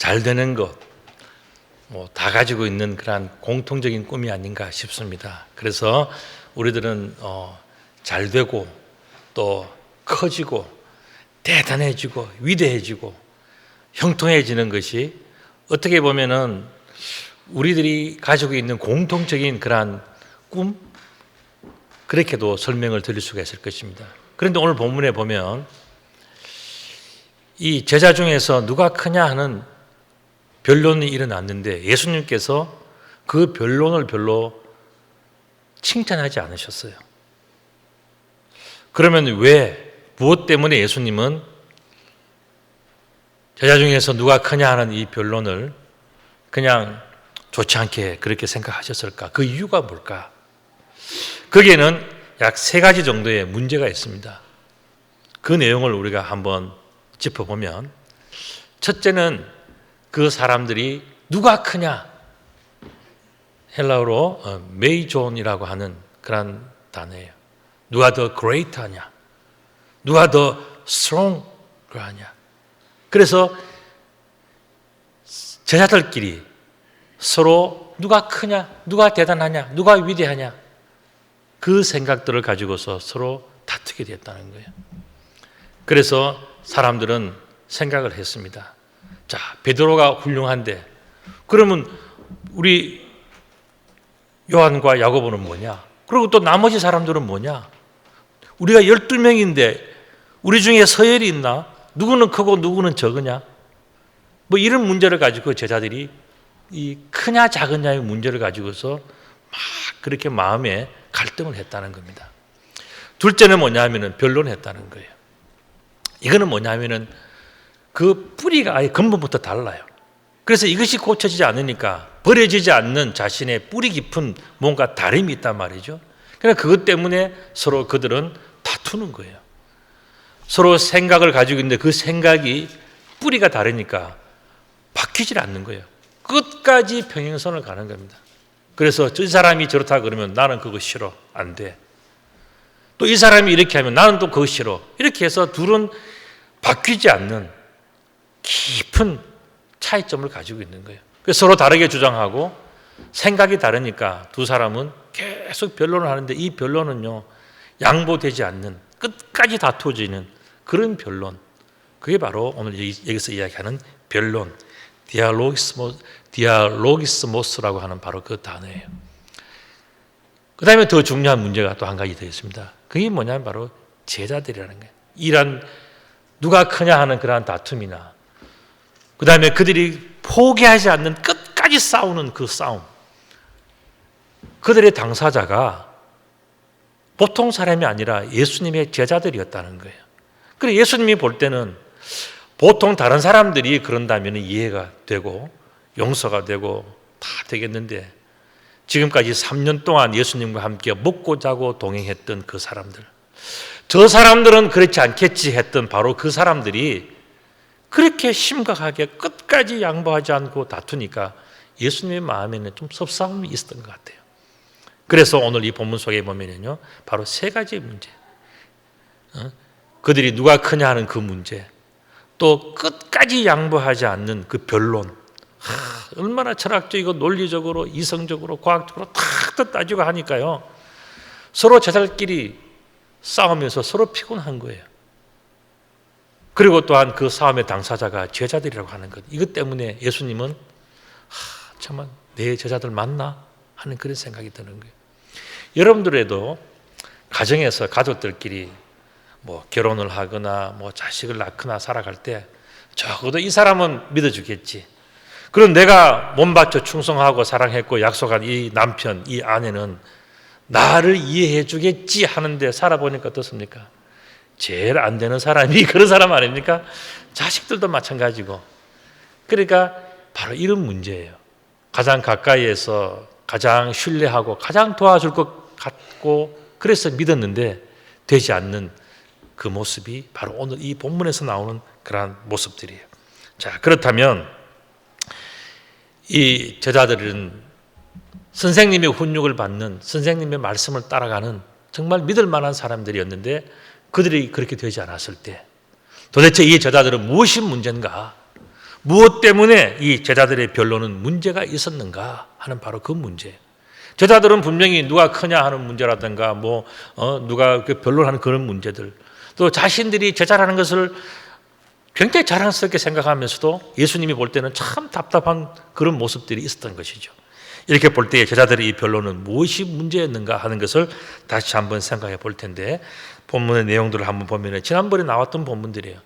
잘 되는 것, 다 가지고 있는 그러한 공통적인 꿈이 아닌가 싶습니다. 그래서 우리들은 잘 되고 또 커지고 대단해지고 위대해지고 형통해지는 것이 어떻게 보면은 우리들이 가지고 있는 공통적인 그러한 꿈, 그렇게도 설명을 드릴 수가 있을 것입니다. 그런데 오늘 본문에 보면 이 제자 중에서 누가 크냐 하는 변론이 일어났는데 예수님께서 그 변론을 별로 칭찬하지 않으셨어요. 그러면 무엇 때문에 예수님은 제자 중에서 누가 크냐 하는 이 변론을 그냥 좋지 않게 그렇게 생각하셨을까? 그 이유가 뭘까? 거기에는 약 3가지 정도의 문제가 있습니다. 그 내용을 우리가 한번 짚어보면, 첫째는 그 사람들이 누가 크냐, 헬라어로 메이존이라고 하는 그런 단어예요. 누가 더 great하냐, 누가 더 strong하냐. 그래서 제자들끼리 서로 누가 크냐, 누가 대단하냐, 누가 위대하냐, 그 생각들을 가지고서 서로 다투게 됐다는 거예요. 그래서 사람들은 생각을 했습니다. 자, 베드로가 훌륭한데 그러면 우리 요한과 야고보는 뭐냐? 그리고 또 나머지 사람들은 뭐냐? 우리가 12명인데 우리 중에 서열이 있나? 누구는 크고 누구는 적으냐? 이런 문제를 가지고 제자들이 이 크냐 작으냐의 문제를 가지고서 막 그렇게 마음에 갈등을 했다는 겁니다. 둘째는 뭐냐 하면은 변론했다는 거예요. 이거는 뭐냐 하면은 그 뿌리가 아예 근본부터 달라요. 그래서 이것이 고쳐지지 않으니까 버려지지 않는 자신의 뿌리 깊은 뭔가 다름이 있단 말이죠. 그러니까 그것 때문에 서로 그들은 다투는 거예요. 서로 생각을 가지고 있는데 그 생각이 뿌리가 다르니까 바뀌질 않는 거예요. 끝까지 평행선을 가는 겁니다. 그래서 이 사람이 저렇다 그러면 나는 그거 싫어, 안 돼. 또 이 사람이 이렇게 하면 나는 또 그거 싫어. 이렇게 해서 둘은 바뀌지 않는 깊은 차이점을 가지고 있는 거예요. 그래서 서로 다르게 주장하고 생각이 다르니까 두 사람은 계속 변론을 하는데 이 변론은요, 양보되지 않는 끝까지 다투어지는 그런 변론. 그게 바로 오늘 여기서 이야기하는 변론, 디알로기스모스라고 하는 바로 그 단어예요. 그 다음에 더 중요한 문제가 또 한 가지 더 있습니다. 그게 뭐냐면 바로 제자들이라는 거예요. 이런 누가 크냐 하는 그러한 다툼이나 그 다음에 그들이 포기하지 않는 끝까지 싸우는 그 싸움, 그들의 당사자가 보통 사람이 아니라 예수님의 제자들이었다는 거예요. 그래서 예수님이 볼 때는 보통 다른 사람들이 그런다면 이해가 되고 용서가 되고 다 되겠는데 지금까지 3년 동안 예수님과 함께 먹고 자고 동행했던 그 사람들, 저 사람들은 그렇지 않겠지 했던 바로 그 사람들이 그렇게 심각하게 끝까지 양보하지 않고 다투니까 예수님의 마음에는 좀 섭섭함이 있었던 것 같아요. 그래서 오늘 이 본문 속에 보면요, 바로 3가지의 문제, 그들이 누가 크냐 하는 그 문제, 또 끝까지 양보하지 않는 그 변론, 얼마나 철학적이고 논리적으로 이성적으로 과학적으로 탁 따지고 하니까요, 서로 제자들끼리 싸우면서 서로 피곤한 거예요. 그리고 또한 그 싸움의 당사자가 제자들이라고 하는 것, 이것 때문에 예수님은 정말 내 제자들 맞나 하는 그런 생각이 드는 거예요. 여러분들에도 가정에서 가족들끼리 결혼을 하거나 자식을 낳거나 살아갈 때 적어도 이 사람은 믿어주겠지, 그럼 내가 몸바쳐 충성하고 사랑했고 약속한 이 남편, 이 아내는 나를 이해해 주겠지 하는데 살아보니까 어떻습니까? 제일 안 되는 사람이 그런 사람 아닙니까? 자식들도 마찬가지고. 그러니까 바로 이런 문제예요. 가장 가까이에서 가장 신뢰하고 가장 도와줄 것 같고 그래서 믿었는데 되지 않는 그 모습이 바로 오늘 이 본문에서 나오는 그러한 모습들이에요. 자, 그렇다면 이 제자들은 선생님의 훈육을 받는, 선생님의 말씀을 따라가는 정말 믿을 만한 사람들이었는데 그들이 그렇게 되지 않았을 때 도대체 이 제자들은 무엇이 문제인가? 무엇 때문에 이 제자들의 변론은 문제가 있었는가 하는 바로 그 문제. 제자들은 분명히 누가 크냐 하는 문제라든가 누가 변론하는 그런 문제들, 또 자신들이 제자라는 것을 굉장히 자랑스럽게 생각하면서도 예수님이 볼 때는 참 답답한 그런 모습들이 있었던 것이죠. 이렇게 볼 때 제자들의 이 변론은 무엇이 문제였는가 하는 것을 다시 한번 생각해 볼 텐데, 본문의 내용들을 한번 보면 지난번에 나왔던 본문들이에요.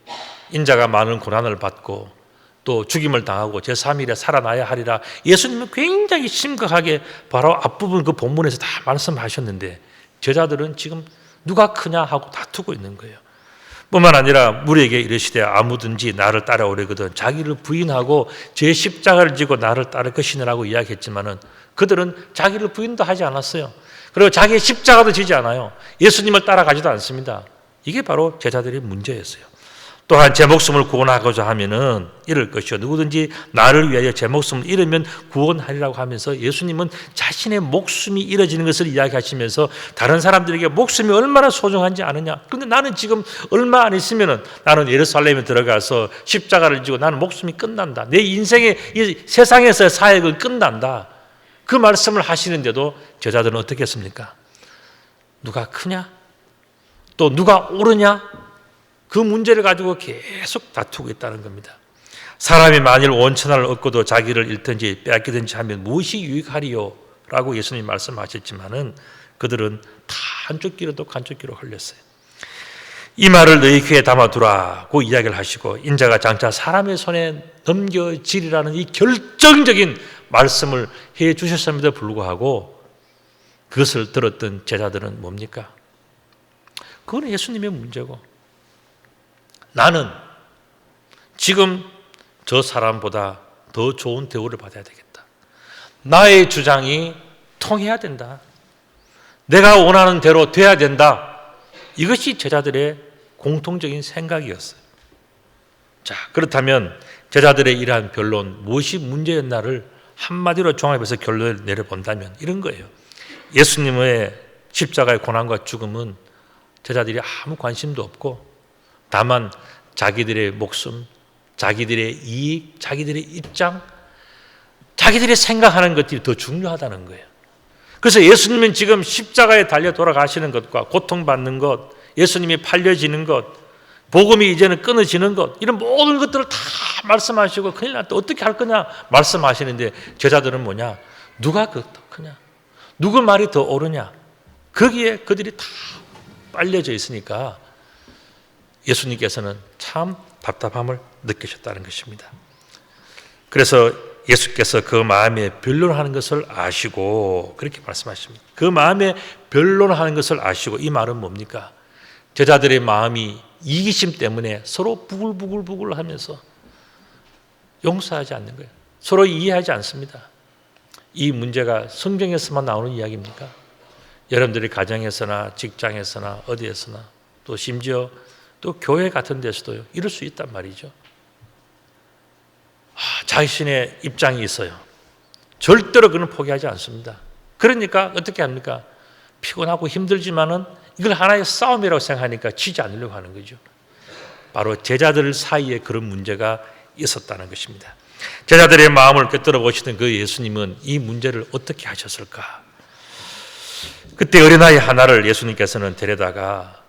인자가 많은 고난을 받고 또 죽임을 당하고 제3일에 살아나야 하리라. 예수님은 굉장히 심각하게 바로 앞부분 그 본문에서 다 말씀하셨는데, 제자들은 지금 누가 크냐 하고 다투고 있는 거예요. 뿐만 아니라 우리에게 이르시되 아무든지 나를 따라오려거든 자기를 부인하고 제 십자가를 지고 나를 따를 것이니라고 이야기했지만은 그들은 자기를 부인도 하지 않았어요. 그리고 자기의 십자가도 지지 않아요. 예수님을 따라가지도 않습니다. 이게 바로 제자들의 문제였어요. 또한 제 목숨을 구원하고자 하면은 이럴 것이요 누구든지 나를 위하여 제 목숨을 잃으면 구원하리라고 하면서 예수님은 자신의 목숨이 잃어지는 것을 이야기하시면서 다른 사람들에게 목숨이 얼마나 소중한지 아느냐. 그런데 나는 지금 얼마 안 있으면은 나는 예루살렘에 들어가서 십자가를 지고 나는 목숨이 끝난다. 내 인생의 이 세상에서의 사역은 끝난다. 그 말씀을 하시는데도 제자들은 어떻게 했습니까? 누가 크냐? 또 누가 옳으냐? 그 문제를 가지고 계속 다투고 있다는 겁니다. 사람이 만일 온 천하를 얻고도 자기를 잃든지 빼앗기든지 하면 무엇이 유익하리요? 라고 예수님이 말씀하셨지만은 그들은 다 한쪽 귀로 또 한쪽 귀로 흘렸어요. 이 말을 너희 귀에 담아두라고 이야기를 하시고 인자가 장차 사람의 손에 넘겨지리라는 이 결정적인 말씀을 해 주셨음에도 불구하고 그것을 들었던 제자들은 뭡니까? 그건 예수님의 문제고, 나는 지금 저 사람보다 더 좋은 대우를 받아야 되겠다. 나의 주장이 통해야 된다. 내가 원하는 대로 돼야 된다. 이것이 제자들의 공통적인 생각이었어요. 자, 그렇다면 제자들의 이러한 변론, 무엇이 문제였나를 한마디로 종합해서 결론을 내려본다면 이런 거예요. 예수님의 십자가의 고난과 죽음은 제자들이 아무 관심도 없고 다만 자기들의 목숨, 자기들의 이익, 자기들의 입장, 자기들이 생각하는 것들이 더 중요하다는 거예요. 그래서 예수님은 지금 십자가에 달려 돌아가시는 것과 고통받는 것, 예수님이 팔려지는 것, 복음이 이제는 끊어지는 것, 이런 모든 것들을 다 말씀하시고 큰일 났다, 어떻게 할 거냐 말씀하시는데 제자들은 뭐냐? 누가 더 크냐? 누구 말이 더 옳으냐? 거기에 그들이 다 빨려져 있으니까 예수님께서는 참 답답함을 느끼셨다는 것입니다. 그래서 예수께서 그 마음에 변론하는 것을 아시고 그렇게 말씀하십니다. 그 마음에 변론하는 것을 아시고, 이 말은 뭡니까? 제자들의 마음이 이기심 때문에 서로 부글부글 하면서 용서하지 않는 거예요. 서로 이해하지 않습니다. 이 문제가 성경에서만 나오는 이야기입니까? 여러분들의 가정에서나 직장에서나 어디에서나 또 심지어 또 교회 같은 데서도요, 이럴 수 있단 말이죠. 자신의 입장이 있어요. 절대로 그는 포기하지 않습니다. 그러니까 어떻게 합니까? 피곤하고 힘들지만은 이걸 하나의 싸움이라고 생각하니까 지지 않으려고 하는 거죠. 바로 제자들 사이에 그런 문제가 있었다는 것입니다. 제자들의 마음을 꿰뚫어 보시던 그 예수님은 이 문제를 어떻게 하셨을까? 그때 어린아이 하나를 예수님께서는 데려다가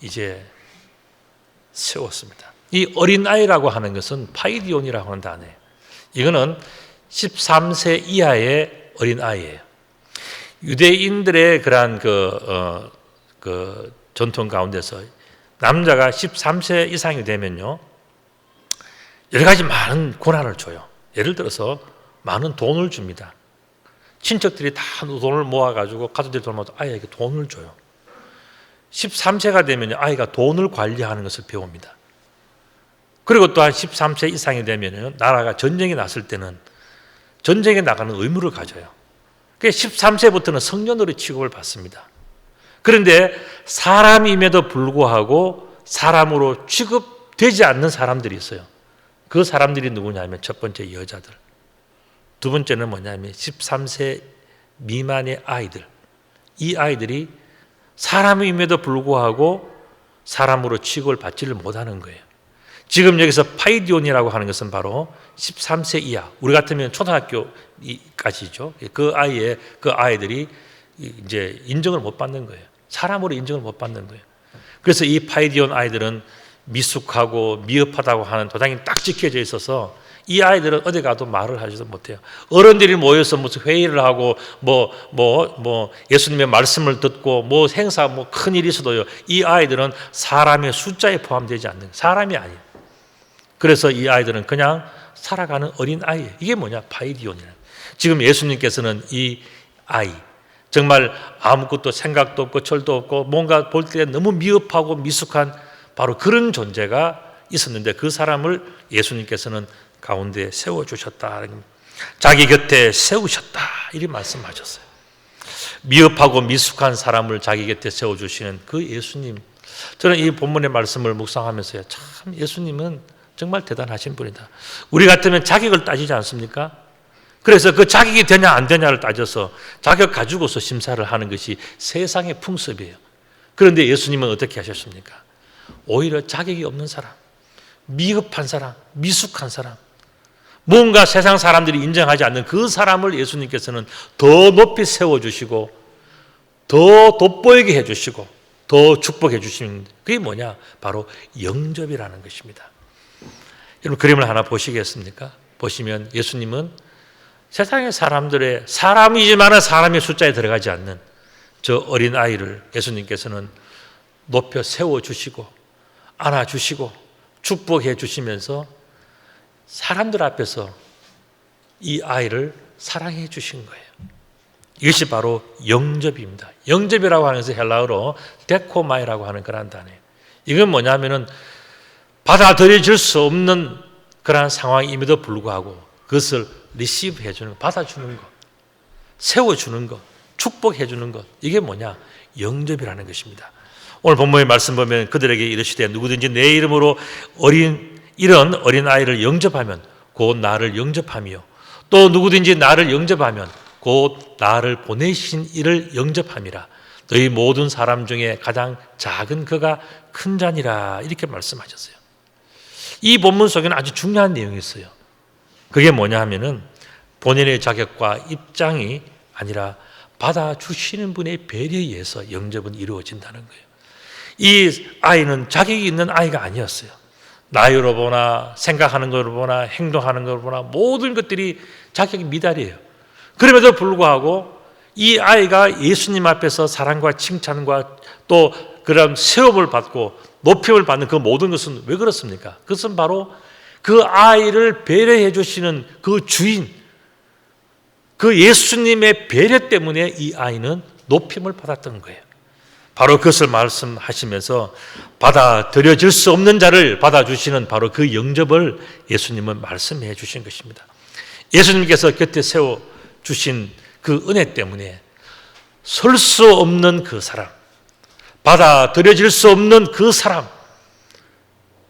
이제 세웠습니다. 이 어린아이라고 하는 것은 파이디온이라고 하는 단어예요. 이거는 13세 이하의 어린아이예요. 유대인들의 그러한 그 전통 가운데서 남자가 13세 이상이 되면요, 여러 가지 많은 권한을 줘요. 예를 들어서 많은 돈을 줍니다. 친척들이 다 돈을 모아가지고 가족들이 돈을 모아서 아이에게 돈을 줘요. 13세가 되면 아이가 돈을 관리하는 것을 배웁니다. 그리고 또한 13세 이상이 되면 나라가 전쟁이 났을 때는 전쟁에 나가는 의무를 가져요. 그래서 13세부터는 성년으로 취급을 받습니다. 그런데 사람임에도 불구하고 사람으로 취급되지 않는 사람들이 있어요. 그 사람들이 누구냐면 첫 번째 여자들, 두 번째는 뭐냐면 13세 미만의 아이들. 이 아이들이 사람임에도 불구하고 사람으로 취급을 받지를 못하는 거예요. 지금 여기서 파이디온이라고 하는 것은 바로 13세 이하, 우리 같으면 초등학교까지죠. 그 아이들이 이제 인정을 못 받는 거예요. 사람으로 인정을 못 받는 거예요. 그래서 이 파이디온 아이들은 미숙하고 미흡하다고 하는 도장이 딱 찍혀져 있어서 이 아이들은 어디 가도 말을 하지도 못해요. 어른들이 모여서 무슨 회의를 하고 예수님의 말씀을 듣고 행사 큰 일이 있어도요, 이 아이들은 사람의 숫자에 포함되지 않는, 사람이 아니에요. 그래서 이 아이들은 그냥 살아가는 어린 아이예요. 이게 뭐냐? 파이디온이에요. 지금 예수님께서는 이 아이, 정말 아무것도 생각도 없고 철도 없고 뭔가 볼 때 너무 미흡하고 미숙한 바로 그런 존재가 있었는데 그 사람을 예수님께서는 가운데 세워주셨다. 자기 곁에 세우셨다. 이렇게 말씀하셨어요. 미흡하고 미숙한 사람을 자기 곁에 세워주시는 그 예수님. 저는 이 본문의 말씀을 묵상하면서요, 참 예수님은 정말 대단하신 분이다. 우리 같으면 자격을 따지지 않습니까? 그래서 그 자격이 되냐 안 되냐를 따져서 자격 가지고서 심사를 하는 것이 세상의 풍습이에요. 그런데 예수님은 어떻게 하셨습니까? 오히려 자격이 없는 사람, 미흡한 사람, 미숙한 사람, 뭔가 세상 사람들이 인정하지 않는 그 사람을 예수님께서는 더 높이 세워주시고 더 돋보이게 해주시고 더 축복해 주시는, 그게 뭐냐? 바로 영접이라는 것입니다. 여러분, 그림을 하나 보시겠습니까? 보시면 예수님은 세상의 사람들의, 사람이지만 사람의 숫자에 들어가지 않는 저 어린 아이를 예수님께서는 높여 세워주시고 안아주시고 축복해 주시면서 사람들 앞에서 이 아이를 사랑해 주신 거예요. 이것이 바로 영접입니다. 영접이라고 하는 것은 헬라어로 데코마이라고 하는 그런 단어예요. 이건 뭐냐면은 받아들여질 수 없는 그런 상황임에도 불구하고 그것을 리시브 해주는 것, 받아주는 것, 세워주는 것, 축복해주는 것, 이게 뭐냐? 영접이라는 것입니다. 오늘 본문의 말씀 보면 그들에게 이르시되 누구든지 내 이름으로 이런 어린 아이를 영접하면 곧 나를 영접하며 또 누구든지 나를 영접하면 곧 나를 보내신 이를 영접함이라. 너희 모든 사람 중에 가장 작은 그가 큰 자니라. 이렇게 말씀하셨어요. 이 본문 속에는 아주 중요한 내용이 있어요. 그게 뭐냐 하면은 본인의 자격과 입장이 아니라 받아주시는 분의 배려에 의해서 영접은 이루어진다는 거예요. 이 아이는 자격이 있는 아이가 아니었어요. 나이로 보나 생각하는 걸 보나 행동하는 걸 보나 모든 것들이 자격이 미달이에요. 그럼에도 불구하고 이 아이가 예수님 앞에서 사랑과 칭찬과 또 그런 세움을 받고 높임을 받는 그 모든 것은 왜 그렇습니까? 그것은 바로 그 아이를 배려해 주시는 그 주인, 그 예수님의 배려 때문에 이 아이는 높임을 받았던 거예요. 바로 그것을 말씀하시면서 받아들여질 수 없는 자를 받아주시는 바로 그 영접을 예수님은 말씀해 주신 것입니다. 예수님께서 곁에 세워주신 그 은혜 때문에 설 수 없는 그 사람, 받아들여질 수 없는 그 사람,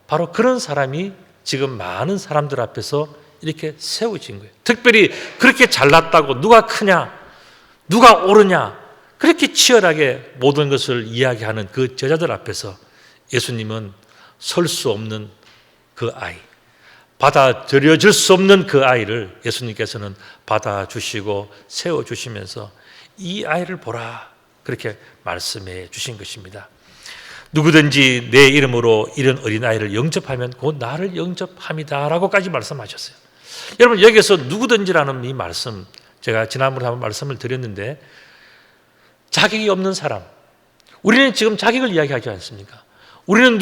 바로 그런 사람이 지금 많은 사람들 앞에서 이렇게 세워진 거예요. 특별히 그렇게 잘났다고 누가 크냐, 누가 옳으냐, 그렇게 치열하게 모든 것을 이야기하는 그 제자들 앞에서 예수님은 설 수 없는 그 아이, 받아들여질 수 없는 그 아이를 예수님께서는 받아주시고 세워주시면서 이 아이를 보라, 그렇게 말씀해 주신 것입니다. 누구든지 내 이름으로 이런 어린아이를 영접하면 곧 나를 영접함이다 라고까지 말씀하셨어요. 여러분, 여기서 누구든지라는 이 말씀, 제가 지난번에 한번 말씀을 드렸는데 자격이 없는 사람, 우리는 지금 자격을 이야기하지 않습니까? 우리는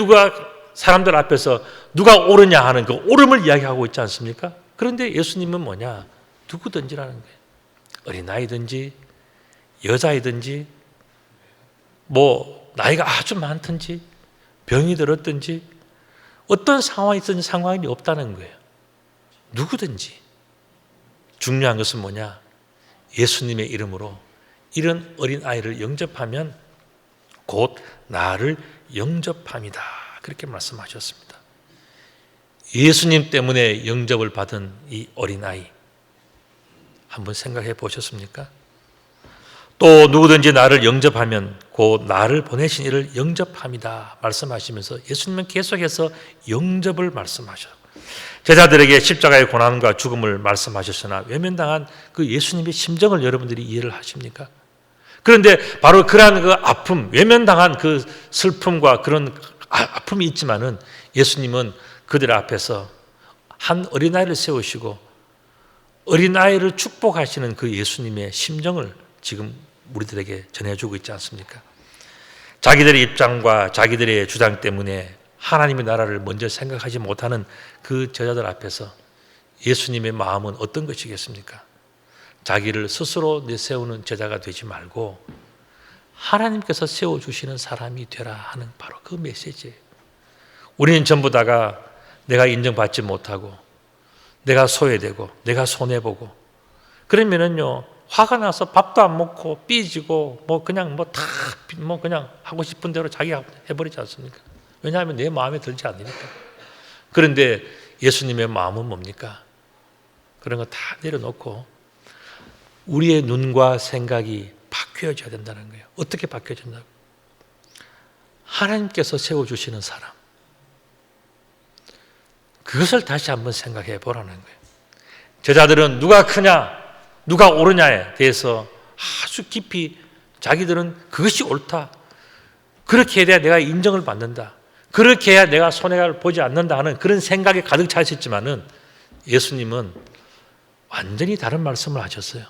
사람들 앞에서 누가 옳으냐 하는 그 옳음을 이야기하고 있지 않습니까? 그런데 예수님은 뭐냐? 누구든지라는 거예요. 어린아이든지 여자이든지 나이가 아주 많든지 병이 들었든지 어떤 상황이 있든지 상관이 없다는 거예요. 누구든지. 중요한 것은 뭐냐? 예수님의 이름으로 이런 어린아이를 영접하면 곧 나를 영접함이다. 그렇게 말씀하셨습니다. 예수님 때문에 영접을 받은 이 어린아이, 한번 생각해 보셨습니까? 또 누구든지 나를 영접하면 곧 나를 보내신 이를 영접함이다 말씀하시면서 예수님은 계속해서 영접을 말씀하셔요. 제자들에게 십자가의 고난과 죽음을 말씀하셨으나 외면당한 그 예수님의 심정을 여러분들이 이해를 하십니까? 그런데 바로 그러한 그 아픔, 외면당한 그 슬픔과 그런 아픔이 있지만은 예수님은 그들 앞에서 한 어린아이를 세우시고 어린아이를 축복하시는 그 예수님의 심정을 지금 우리들에게 전해주고 있지 않습니까? 자기들의 입장과 자기들의 주장 때문에 하나님의 나라를 먼저 생각하지 못하는 그 제자들 앞에서 예수님의 마음은 어떤 것이겠습니까? 자기를 스스로 내세우는 제자가 되지 말고 하나님께서 세워주시는 사람이 되라 하는 바로 그 메시지예요. 우리는 전부 다가 내가 인정받지 못하고 내가 소외되고 내가 손해보고 그러면은요 화가 나서 밥도 안 먹고 삐지고 그냥 그냥 하고 싶은 대로 자기가 해버리지 않습니까? 왜냐하면 내 마음에 들지 않으니까. 그런데 예수님의 마음은 뭡니까? 그런 거 다 내려놓고 우리의 눈과 생각이 바뀌어져야 된다는 거예요. 어떻게 바뀌어진다고? 하나님께서 세워주시는 사람, 그것을 다시 한번 생각해 보라는 거예요. 제자들은 누가 크냐, 누가 옳으냐에 대해서 아주 깊이 자기들은 그것이 옳다, 그렇게 해야 내가 인정을 받는다, 그렇게 해야 내가 손해를 보지 않는다 하는 그런 생각에 가득 차 있었지만은 예수님은 완전히 다른 말씀을 하셨어요.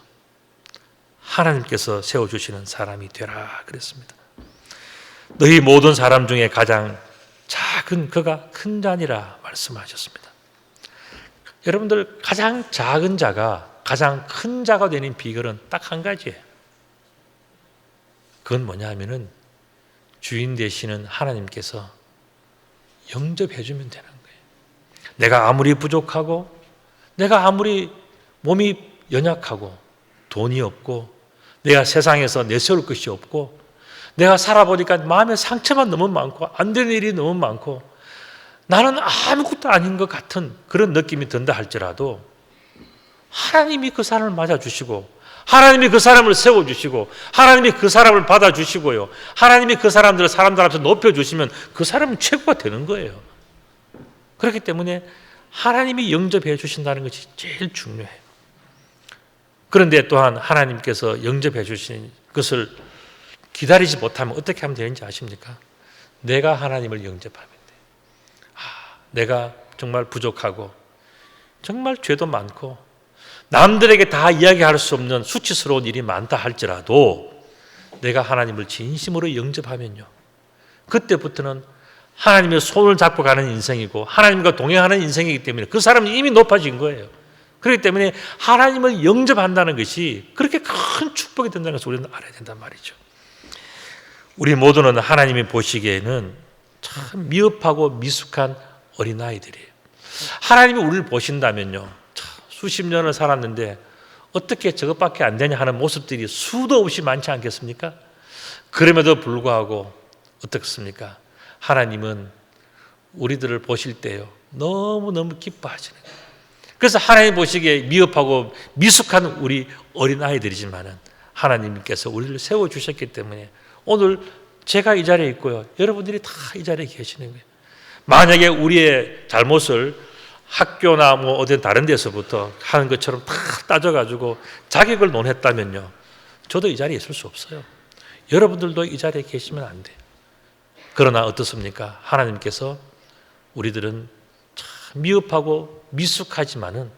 하나님께서 세워주시는 사람이 되라 그랬습니다. 너희 모든 사람 중에 가장 작은 그가 큰 자니라 말씀하셨습니다. 여러분들 가장 작은 자가 가장 큰 자가 되는 비결은 딱 한 가지예요. 그건 뭐냐 하면은 주인 되시는 하나님께서 영접해 주면 되는 거예요. 내가 아무리 부족하고 내가 아무리 몸이 연약하고 돈이 없고 내가 세상에서 내세울 것이 없고 내가 살아보니까 마음에 상처만 너무 많고 안 되는 일이 너무 많고 나는 아무것도 아닌 것 같은 그런 느낌이 든다 할지라도 하나님이 그 사람을 맞아주시고 하나님이 그 사람을 세워주시고 하나님이 그 사람을 받아주시고요, 하나님이 그 사람들을 사람들 앞에서 높여주시면 그 사람은 최고가 되는 거예요. 그렇기 때문에 하나님이 영접해 주신다는 것이 제일 중요해요. 그런데 또한 하나님께서 영접해 주신 것을 기다리지 못하면 어떻게 하면 되는지 아십니까? 내가 하나님을 영접하면 돼요. 내가 정말 부족하고 정말 죄도 많고 남들에게 다 이야기할 수 없는 수치스러운 일이 많다 할지라도 내가 하나님을 진심으로 영접하면요, 그때부터는 하나님의 손을 잡고 가는 인생이고 하나님과 동행하는 인생이기 때문에 그 사람은 이미 높아진 거예요. 그렇기 때문에 하나님을 영접한다는 것이 그렇게 큰 축복이 된다는 것을 우리는 알아야 된단 말이죠. 우리 모두는 하나님이 보시기에는 참 미흡하고 미숙한 어린아이들이에요. 하나님이 우리를 보신다면요, 수십 년을 살았는데 어떻게 저것밖에 안 되냐 하는 모습들이 수도 없이 많지 않겠습니까? 그럼에도 불구하고 어떻습니까? 하나님은 우리들을 보실 때요 너무너무 기뻐하시는 거예요. 그래서 하나님 보시기에 미흡하고 미숙한 우리 어린아이들이지만은 하나님께서 우리를 세워주셨기 때문에 오늘 제가 이 자리에 있고요, 여러분들이 다 이 자리에 계시는 거예요. 만약에 우리의 잘못을 학교나 어디 다른 데서부터 하는 것처럼 다 따져가지고 자격을 논했다면요, 저도 이 자리에 있을 수 없어요. 여러분들도 이 자리에 계시면 안 돼요. 그러나 어떻습니까? 하나님께서 우리들은 참 미흡하고 미숙하지만은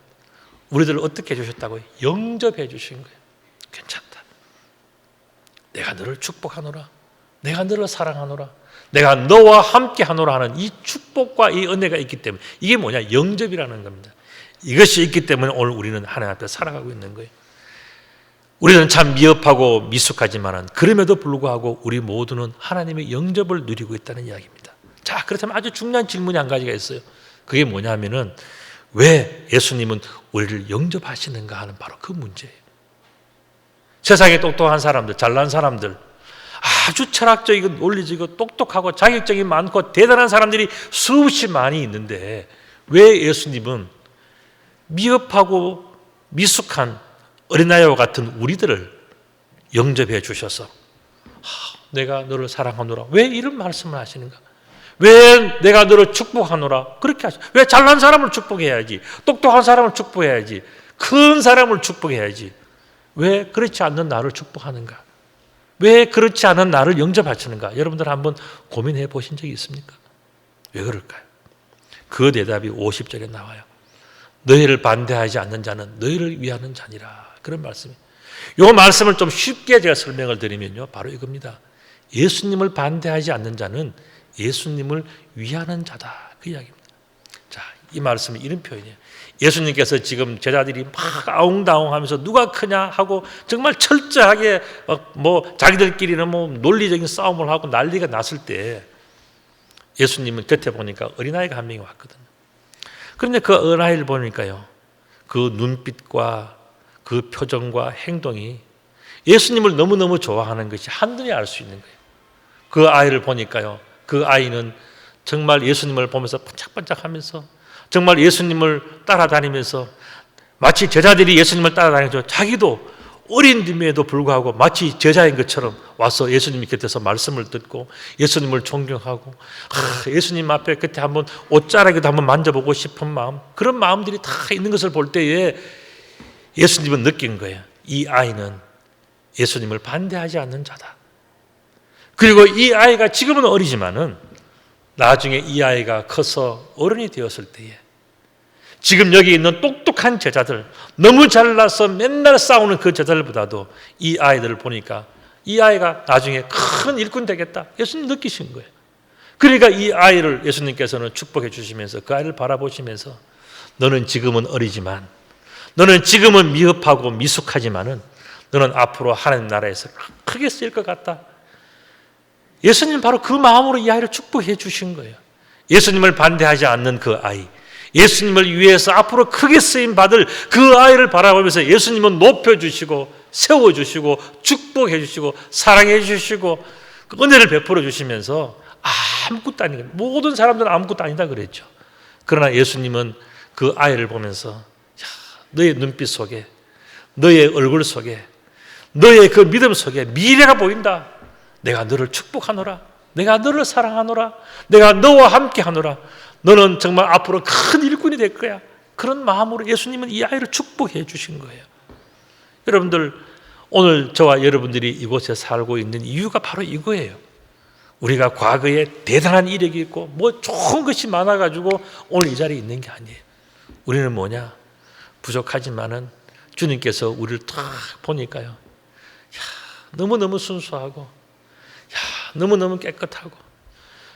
우리들을 어떻게 해주셨다고요? 영접해 주신 거예요. 괜찮다. 내가 너를 축복하노라. 내가 너를 사랑하노라. 내가 너와 함께 하노라 하는 이 축복과 이 은혜가 있기 때문에 이게 뭐냐? 영접이라는 겁니다. 이것이 있기 때문에 오늘 우리는 하나님 앞에 살아가고 있는 거예요. 우리는 참 미흡하고 미숙하지만 그럼에도 불구하고 우리 모두는 하나님의 영접을 누리고 있다는 이야기입니다. 자, 그렇다면 아주 중요한 질문이 한 가지가 있어요. 그게 뭐냐면은 왜 예수님은 우리를 영접하시는가 하는 바로 그 문제예요. 세상에 똑똑한 사람들, 잘난 사람들, 아주 철학적이고 논리적이고 똑똑하고 자격증이 많고 대단한 사람들이 수없이 많이 있는데 왜 예수님은 미흡하고 미숙한 어린아이와 같은 우리들을 영접해 주셔서 내가 너를 사랑하노라. 왜 이런 말씀을 하시는가? 왜 내가 너를 축복하노라? 그렇게 하시. 왜 잘난 사람을 축복해야지? 똑똑한 사람을 축복해야지? 큰 사람을 축복해야지? 왜 그렇지 않는 나를 축복하는가? 왜 그렇지 않은 나를 영접하시는가? 여러분들 한번 고민해 보신 적이 있습니까? 왜 그럴까요? 그 대답이 50절에 나와요. 너희를 반대하지 않는 자는 너희를 위하는 자니라. 그런 말씀이. 이 말씀을 좀 쉽게 제가 설명을 드리면요, 바로 이겁니다. 예수님을 반대하지 않는 자는 예수님을 위하는 자다. 그 이야기입니다. 자, 이 말씀이 이런 표현이에요. 예수님께서 지금 제자들이 막 아웅다웅하면서 누가 크냐 하고 정말 철저하게 자기들끼리는 논리적인 싸움을 하고 난리가 났을 때 예수님은 곁에 보니까 어린아이가 한 명이 왔거든요. 그런데 그 어린아이를 보니까요, 그 눈빛과 그 표정과 행동이 예수님을 너무너무 좋아하는 것이 한눈에 알 수 있는 거예요. 그 아이를 보니까요, 그 아이는 정말 예수님을 보면서 반짝반짝하면서 정말 예수님을 따라다니면서 마치 제자들이 예수님을 따라다니면서 자기도 어린임에도 불구하고 마치 제자인 것처럼 와서 예수님 곁에서 말씀을 듣고 예수님을 존경하고 예수님 앞에 그때 한번 옷자락에도 한번 만져보고 싶은 마음, 그런 마음들이 다 있는 것을 볼 때에 예수님은 느낀 거예요. 이 아이는 예수님을 반대하지 않는 자다. 그리고 이 아이가 지금은 어리지만은 나중에 이 아이가 커서 어른이 되었을 때에 지금 여기 있는 똑똑한 제자들, 너무 잘나서 맨날 싸우는 그 제자들보다도 이 아이들을 보니까 이 아이가 나중에 큰 일꾼 되겠다. 예수님 느끼신 거예요. 그러니까 이 아이를 예수님께서는 축복해 주시면서 그 아이를 바라보시면서 너는 지금은 어리지만, 너는 지금은 미흡하고 미숙하지만은 너는 앞으로 하나님 나라에서 크게 쓰일 것 같다. 예수님 바로 그 마음으로 이 아이를 축복해 주신 거예요. 예수님을 반대하지 않는 그 아이, 예수님을 위해서 앞으로 크게 쓰임 받을 그 아이를 바라보면서 예수님은 높여주시고 세워주시고 축복해 주시고 사랑해 주시고 은혜를 베풀어 주시면서 아무것도 아닌 거예요. 모든 사람들은 아무것도 아니다 그랬죠. 그러나 예수님은 그 아이를 보면서 너의 눈빛 속에, 너의 얼굴 속에, 너의 그 믿음 속에 미래가 보인다. 내가 너를 축복하노라. 내가 너를 사랑하노라. 내가 너와 함께 하노라. 너는 정말 앞으로 큰 일꾼이 될 거야. 그런 마음으로 예수님은 이 아이를 축복해 주신 거예요. 여러분들, 오늘 저와 여러분들이 이곳에 살고 있는 이유가 바로 이거예요. 우리가 과거에 대단한 이력이 있고 좋은 것이 많아가지고 오늘 이 자리에 있는 게 아니에요. 우리는 뭐냐? 부족하지만은 주님께서 우리를 딱 보니까요, 너무너무 순수하고 너무너무 깨끗하고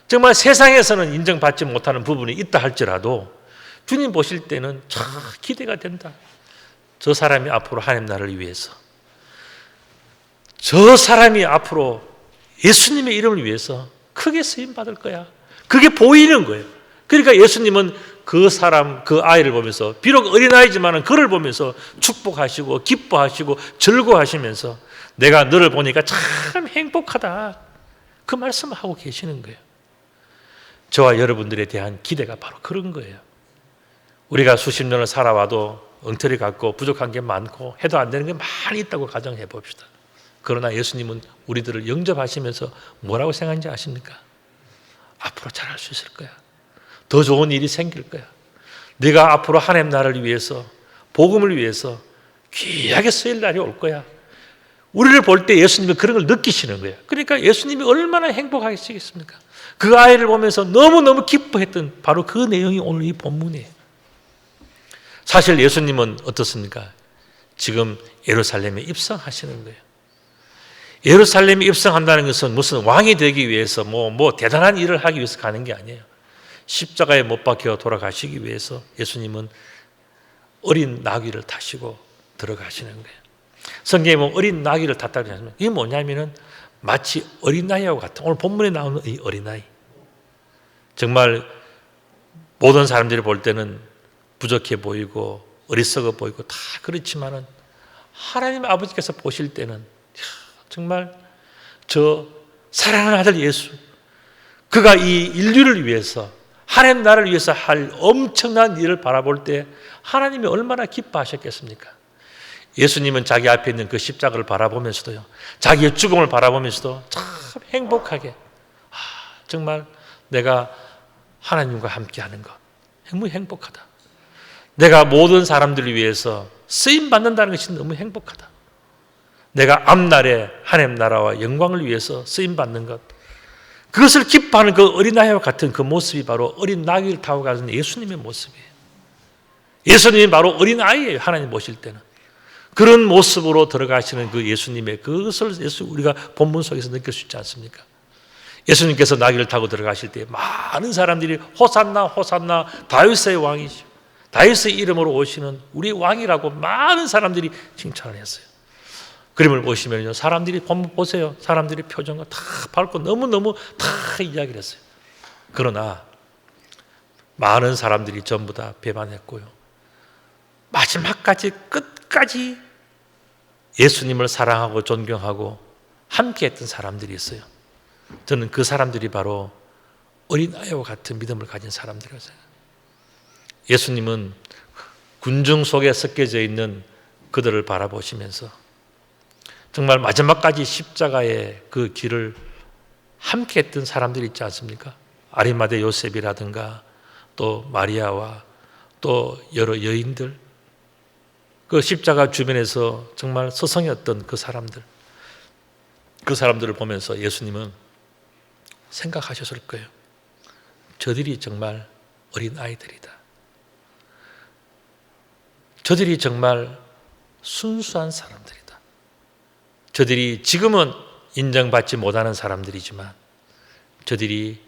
정말 세상에서는 인정받지 못하는 부분이 있다 할지라도 주님 보실 때는 참 기대가 된다. 저 사람이 앞으로 하나님 나라를 위해서, 저 사람이 앞으로 예수님의 이름을 위해서 크게 쓰임받을 거야. 그게 보이는 거예요. 그러니까 예수님은 그 사람, 그 아이를 보면서 비록 어린아이지만 그를 보면서 축복하시고 기뻐하시고 즐거워하시면서 내가 너를 보니까 참 행복하다. 그 말씀을 하고 계시는 거예요. 저와 여러분들에 대한 기대가 바로 그런 거예요. 우리가 수십 년을 살아와도 엉터리 같고 부족한 게 많고 해도 안 되는 게 많이 있다고 가정해 봅시다. 그러나 예수님은 우리들을 영접하시면서 뭐라고 생각하는지 아십니까? 앞으로 잘할 수 있을 거야. 더 좋은 일이 생길 거야. 네가 앞으로 하나님 나라를 위해서, 복음을 위해서 귀하게 쓰일 날이 올 거야. 우리를 볼 때 예수님이 그런 걸 느끼시는 거예요. 그러니까 예수님이 얼마나 행복하시겠습니까? 그 아이를 보면서 너무너무 기뻐했던 바로 그 내용이 오늘 이 본문이에요. 사실 예수님은 어떻습니까? 지금 예루살렘에 입성하시는 거예요. 예루살렘에 입성한다는 것은 무슨 왕이 되기 위해서 뭐 대단한 일을 하기 위해서 가는 게 아니에요. 십자가에 못 박혀 돌아가시기 위해서 예수님은 어린 나귀를 타시고 들어가시는 거예요. 성경에 보면 어린 나귀를 탔다고 하시면 이게 뭐냐면은 마치 어린아이하고 같은, 오늘 본문에 나오는 이 어린아이, 정말 모든 사람들이 볼 때는 부족해 보이고 어리석어 보이고 다 그렇지만은 하나님 아버지께서 보실 때는 정말 저 사랑하는 아들 예수, 그가 이 인류를 위해서 하나님 나라를 위해서 할 엄청난 일을 바라볼 때 하나님이 얼마나 기뻐하셨겠습니까? 예수님은 자기 앞에 있는 그 십자가를 바라보면서도요, 자기의 죽음을 바라보면서도 참 행복하게 정말 내가 하나님과 함께하는 것 너무 행복하다. 내가 모든 사람들을 위해서 쓰임 받는다는 것이 너무 행복하다. 내가 앞날에 하나님 나라와 영광을 위해서 쓰임 받는 것, 그것을 기뻐하는 그 어린아이와 같은 그 모습이 바로 어린 나귀를 타고 가는 예수님의 모습이에요. 예수님이 바로 어린아이예요. 하나님 보실 때는 그런 모습으로 들어가시는 그 예수님의 그것을 우리가 본문 속에서 느낄 수 있지 않습니까? 예수님께서 나귀를 타고 들어가실 때 많은 사람들이 호산나 호산나 다윗의 왕이시오, 다윗의 이름으로 오시는 우리 왕이라고 많은 사람들이 칭찬을 했어요. 그림을 보시면요, 사람들이 본문 보세요. 사람들이 표정과 다 밝고 너무너무 다 이야기를 했어요. 그러나 많은 사람들이 전부 다 배반했고요, 마지막까지 끝까지 예수님을 사랑하고 존경하고 함께했던 사람들이 있어요. 저는 그 사람들이 바로 어린아이와 같은 믿음을 가진 사람들이라고 생각해요. 예수님은 군중 속에 섞여져 있는 그들을 바라보시면서 정말 마지막까지 십자가의 그 길을 함께했던 사람들이 있지 않습니까? 아리마대 요셉이라든가 또 마리아와 또 여러 여인들, 그 십자가 주변에서 정말 서성였던 그 사람들을 보면서 예수님은 생각하셨을 거예요. 저들이 정말 어린 아이들이다. 저들이 정말 순수한 사람들이다. 저들이 지금은 인정받지 못하는 사람들이지만 저들이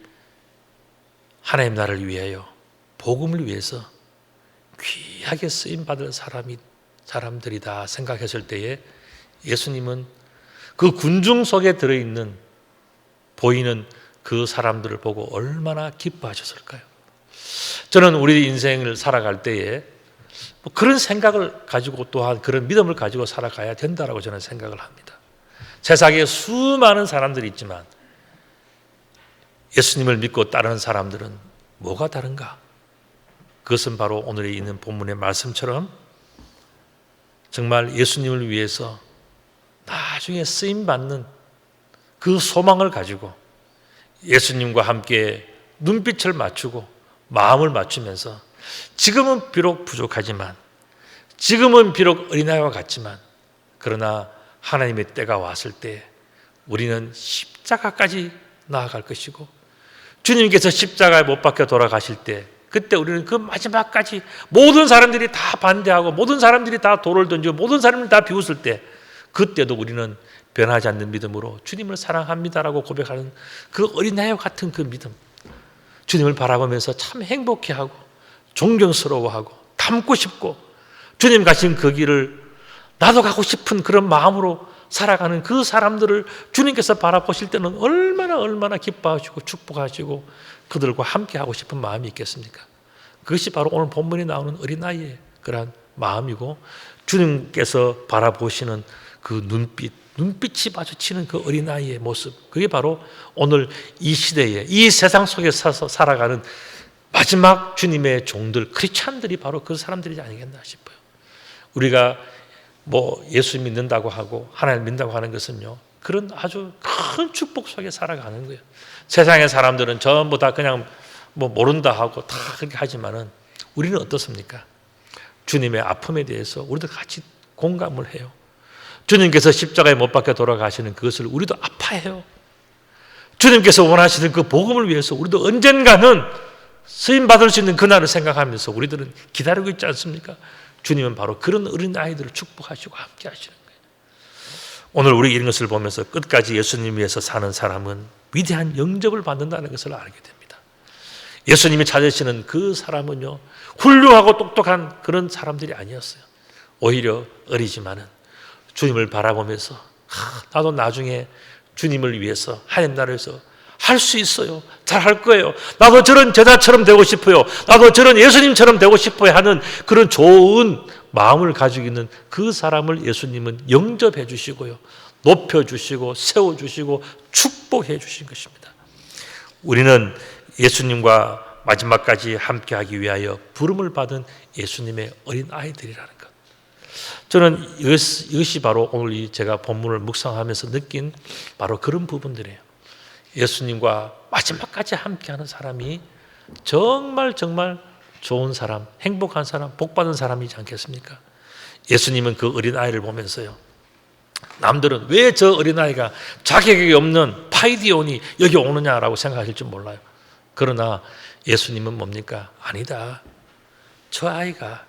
하나님 나라를 위하여 복음을 위해서 귀하게 쓰임받을 사람들이다 생각했을 때에 예수님은 그 군중 속에 들어있는 보이는 그 사람들을 보고 얼마나 기뻐하셨을까요? 저는 우리 인생을 살아갈 때에 그런 생각을 가지고 또한 그런 믿음을 가지고 살아가야 된다고 저는 생각을 합니다. 세상에 수많은 사람들이 있지만 예수님을 믿고 따르는 사람들은 뭐가 다른가? 그것은 바로 오늘에 있는 본문의 말씀처럼 정말 예수님을 위해서 나중에 쓰임받는 그 소망을 가지고 예수님과 함께 눈빛을 맞추고 마음을 맞추면서 지금은 비록 부족하지만, 지금은 비록 어린아이와 같지만, 그러나 하나님의 때가 왔을 때 우리는 십자가까지 나아갈 것이고, 주님께서 십자가에 못 박혀 돌아가실 때 그때 우리는 그 마지막까지 모든 사람들이 다 반대하고 모든 사람들이 다 돌을 던지고 모든 사람들이 다 비웃을 때 그때도 우리는 변하지 않는 믿음으로 주님을 사랑합니다라고 고백하는 그 어린아이와 같은 그 믿음, 주님을 바라보면서 참 행복해하고 존경스러워하고 닮고 싶고 주님 가신 그 길을 나도 가고 싶은 그런 마음으로 살아가는 그 사람들을 주님께서 바라보실 때는 얼마나 기뻐하시고 축복하시고 그들과 함께 하고 싶은 마음이 있겠습니까? 그것이 바로 오늘 본문에 나오는 어린아이의 그러한 마음이고, 주님께서 바라보시는 그 눈빛이 마주치는 그 어린아이의 모습, 그게 바로 오늘 이 시대에 이 세상 속에서 살아가는 마지막 주님의 종들, 크리스찬들이 바로 그 사람들이 아니겠나 싶어요. 우리가 예수 믿는다고 하고 하나님 믿는다고 하는 것은요, 그런 아주 큰 축복 속에 살아가는 거예요. 세상의 사람들은 전부 다 그냥 모른다 하고 다 그렇게 하지만은 우리는 어떻습니까? 주님의 아픔에 대해서 우리도 같이 공감을 해요. 주님께서 십자가에 못 박혀 돌아가시는 그것을 우리도 아파해요. 주님께서 원하시는 그 복음을 위해서 우리도 언젠가는 쓰임 받을 수 있는 그날을 생각하면서 우리들은 기다리고 있지 않습니까? 주님은 바로 그런 어린 아이들을 축복하시고 함께 하시는 거예요. 오늘 우리 이런 것을 보면서 끝까지 예수님 위해서 사는 사람은 위대한 영접을 받는다는 것을 알게 됩니다. 예수님이 찾으시는 그 사람은요, 훌륭하고 똑똑한 그런 사람들이 아니었어요. 오히려 어리지만은 주님을 바라보면서 나도 나중에 주님을 위해서 하나님 나라에서 할 수 있어요. 잘 할 거예요. 나도 저런 제자처럼 되고 싶어요. 나도 저런 예수님처럼 되고 싶어요 하는 그런 좋은 마음을 가지고 있는 그 사람을 예수님은 영접해 주시고요, 높여주시고 세워주시고 축복해 주신 것입니다. 우리는 예수님과 마지막까지 함께하기 위하여 부름을 받은 예수님의 어린 아이들이라는 것, 저는 이것이 바로 오늘 제가 본문을 묵상하면서 느낀 바로 그런 부분들이에요. 예수님과 마지막까지 함께하는 사람이 정말 정말 좋은 사람, 행복한 사람, 복받은 사람이지 않겠습니까? 예수님은 그 어린아이를 보면서요, 남들은 왜 저 어린아이가 자격이 없는 파이디온이 여기 오느냐라고 생각하실 줄 몰라요. 그러나 예수님은 뭡니까? 아니다. 저 아이가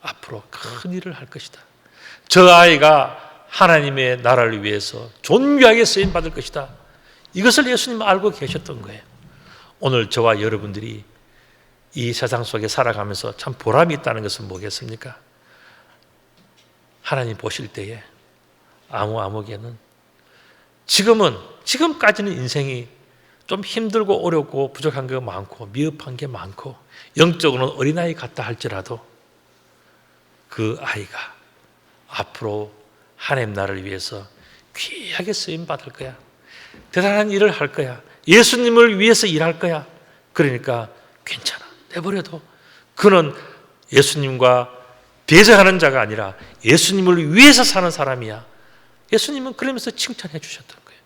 앞으로 큰 일을 할 것이다. 저 아이가 하나님의 나라를 위해서 존귀하게 쓰임받을 것이다. 이것을 예수님은 알고 계셨던 거예요. 오늘 저와 여러분들이 이 세상 속에 살아가면서 참 보람이 있다는 것은 뭐겠습니까? 하나님 보실 때에 아무개는 지금까지는 인생이 좀 힘들고 어렵고 부족한 게 많고 미흡한 게 많고 영적으로는 어린아이 같다 할지라도 그 아이가 앞으로 하나님 나라를 위해서 귀하게 쓰임받을 거야. 대단한 일을 할 거야. 예수님을 위해서 일할 거야. 그러니까 괜찮아. 내버려도 그는 예수님과 대적하는 자가 아니라 예수님을 위해서 사는 사람이야. 예수님은 그러면서 칭찬해 주셨던 거예요.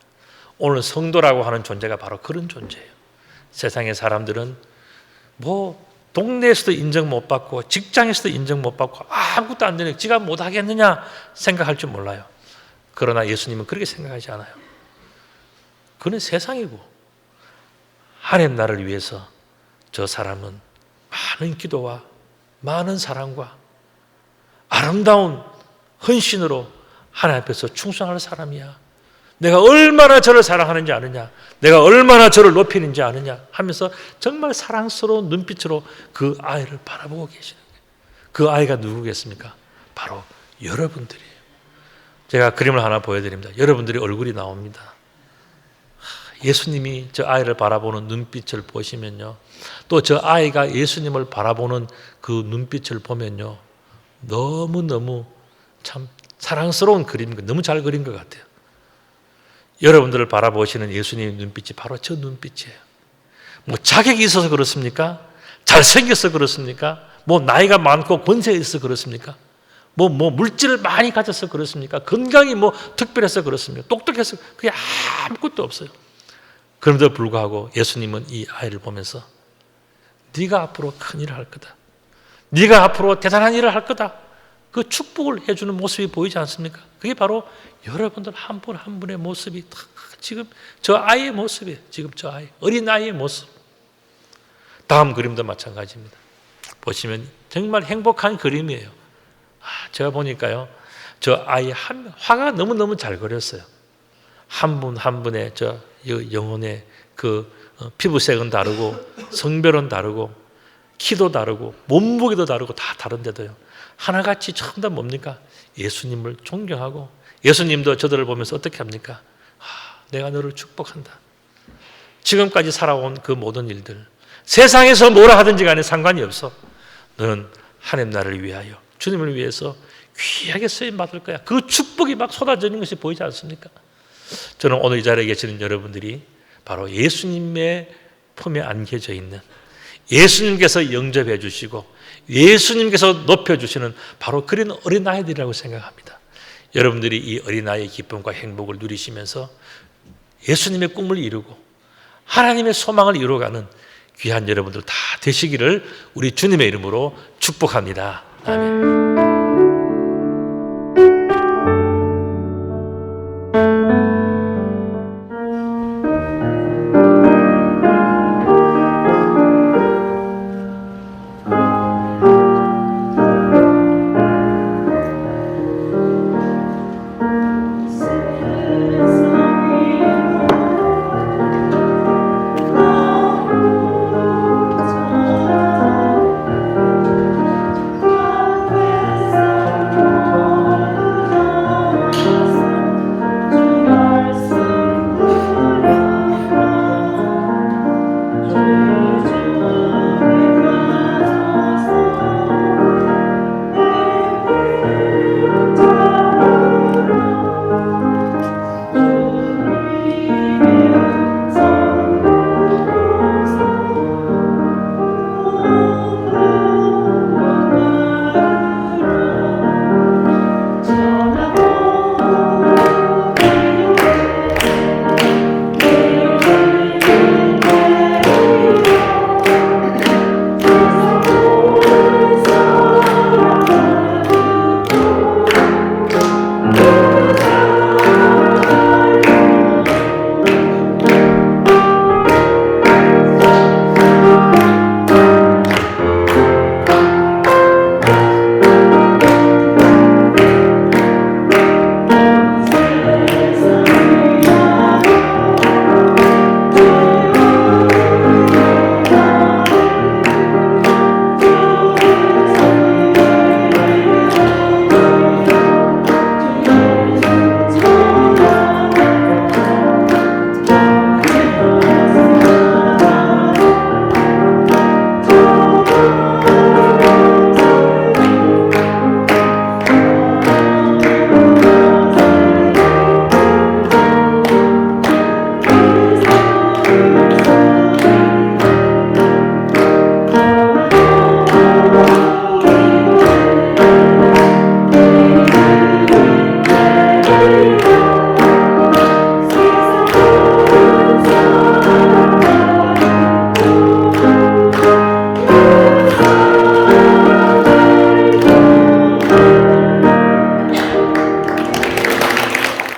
오늘 성도라고 하는 존재가 바로 그런 존재예요. 세상의 사람들은 동네에서도 인정 못 받고 직장에서도 인정 못 받고 아무것도 안 되는 지가 못 하겠느냐 생각할 줄 몰라요. 그러나 예수님은 그렇게 생각하지 않아요. 그는 세상이고 하나님 나라를 위해서 저 사람은 많은 기도와 많은 사랑과 아름다운 헌신으로 하나님 앞에서 충성할 사람이야. 내가 얼마나 저를 사랑하는지 아느냐, 내가 얼마나 저를 높이는지 아느냐 하면서 정말 사랑스러운 눈빛으로 그 아이를 바라보고 계시는 거예요. 그 아이가 누구겠습니까? 바로 여러분들이에요. 제가 그림을 하나 보여드립니다. 여러분들이 얼굴이 나옵니다. 예수님이 저 아이를 바라보는 눈빛을 보시면요, 또 저 아이가 예수님을 바라보는 그 눈빛을 보면요, 너무너무 참 사랑스러운 그림, 너무 잘 그린 것 같아요. 여러분들을 바라보시는 예수님의 눈빛이 바로 저 눈빛이에요. 자격이 있어서 그렇습니까? 잘생겨서 그렇습니까? 나이가 많고 권세가 있어서 그렇습니까? 물질을 많이 가져서 그렇습니까? 건강이 특별해서 그렇습니까? 똑똑해서 그게 아무것도 없어요. 그럼에도 불구하고 예수님은 이 아이를 보면서 네가 앞으로 큰 일을 할 거다. 네가 앞으로 대단한 일을 할 거다. 그 축복을 해주는 모습이 보이지 않습니까? 그게 바로 여러분들 한 분 한 분의 모습이 다 지금 저 아이의 모습이에요. 지금 저 아이, 어린 아이의 모습. 다음 그림도 마찬가지입니다. 보시면 정말 행복한 그림이에요. 제가 보니까요, 저 아이 화가 너무너무 잘 그렸어요. 한 분 한 분의 저 영혼의 그 피부색은 다르고 성별은 다르고 키도 다르고 몸무게도 다르고 다 다른데도요, 하나같이 전부 다 뭡니까? 예수님을 존경하고 예수님도 저들을 보면서 어떻게 합니까? 내가 너를 축복한다. 지금까지 살아온 그 모든 일들, 세상에서 뭐라 하든지 간에 상관이 없어. 너는 하나님 나라를 위하여, 주님을 위해서 귀하게 쓰임받을 거야. 그 축복이 막 쏟아지는 것이 보이지 않습니까? 저는 오늘 이 자리에 계시는 여러분들이 바로 예수님의 품에 안겨져 있는, 예수님께서 영접해 주시고 예수님께서 높여주시는 바로 그런 어린아이들이라고 생각합니다. 여러분들이 이 어린아이의 기쁨과 행복을 누리시면서 예수님의 꿈을 이루고 하나님의 소망을 이루어가는 귀한 여러분들 다 되시기를 우리 주님의 이름으로 축복합니다. 아멘.